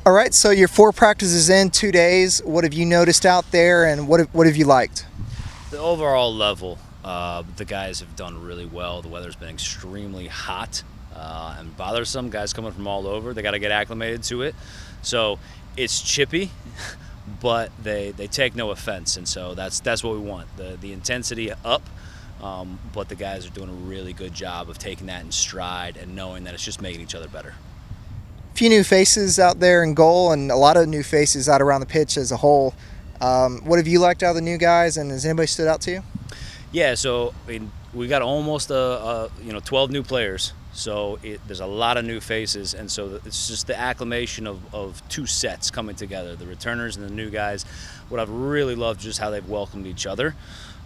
All right, so your 4 practices in 2 days. What have you noticed out there, and what have you liked? The overall level, the guys have done really well. The weather's been extremely hot and bothersome. Guys coming from all over, they got to get acclimated to it. So it's chippy, but they take no offense, and so that's what we want. The intensity up, but the guys are doing a really good job of taking that in stride and knowing that it's just making each other better. Few new faces out there in goal, and a lot of new faces out around the pitch as a whole. What have you liked out of the new guys, and has anybody stood out to you? Yeah, so I mean, we got almost 12 new players. So there's a lot of new faces, and so it's just the acclimation of two sets coming together, the returners and the new guys. What I've really loved is just how they've welcomed each other.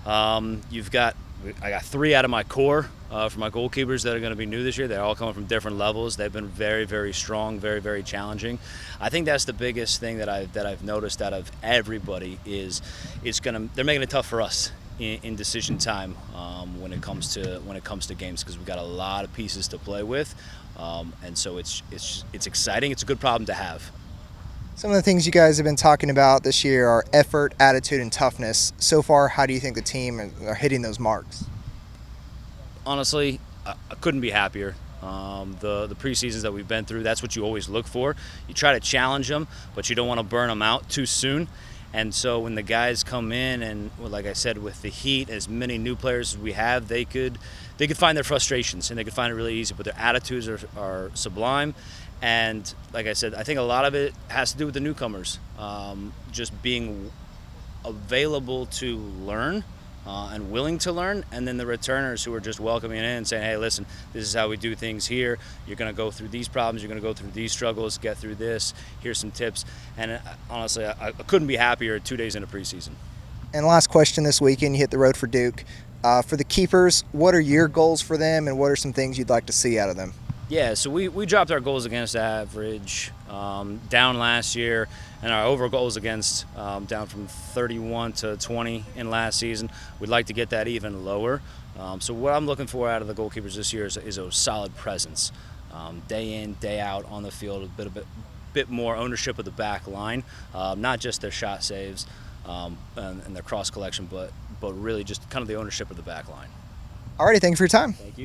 I got 3 out of my core for my goalkeepers that are going to be new this year. They're all coming from different levels. They've been very, very strong, very, very challenging. I think that's the biggest thing that I've noticed out of everybody is they're making it tough for us in decision time when it comes to games, because we've got a lot of pieces to play with, and so it's exciting. It's a good problem to have. Some of the things you guys have been talking about this year are effort, attitude, and toughness. So far, how do you think the team are hitting those marks? Honestly, I couldn't be happier. The preseasons that we've been through, that's what you always look for. You try to challenge them, but you don't want to burn them out too soon. And so when the guys come in, and like I said, with the heat, as many new players as we have, they could find their frustrations, and they could find it really easy, but their attitudes are sublime. And like I said, I think a lot of it has to do with the newcomers, just being available to learn and willing to learn, and then the returners who are just welcoming in and saying, hey, listen, this is how we do things here. You're going to go through these problems. You're going to go through these struggles, get through this. Here's some tips. And honestly, I couldn't be happier 2 days into preseason. And last question, this weekend you hit the road for Duke. For the keepers, what are your goals for them, and what are some things you'd like to see out of them? Yeah, so we dropped our goals against average down last year, and our overall goals against down from 31 to 20 in last season. We'd like to get that even lower. So what I'm looking for out of the goalkeepers this year is a solid presence, day in, day out on the field, a bit more ownership of the back line, not just their shot saves and their cross collection, but really just kind of the ownership of the back line. Alrighty, thank you for your time. Thank you.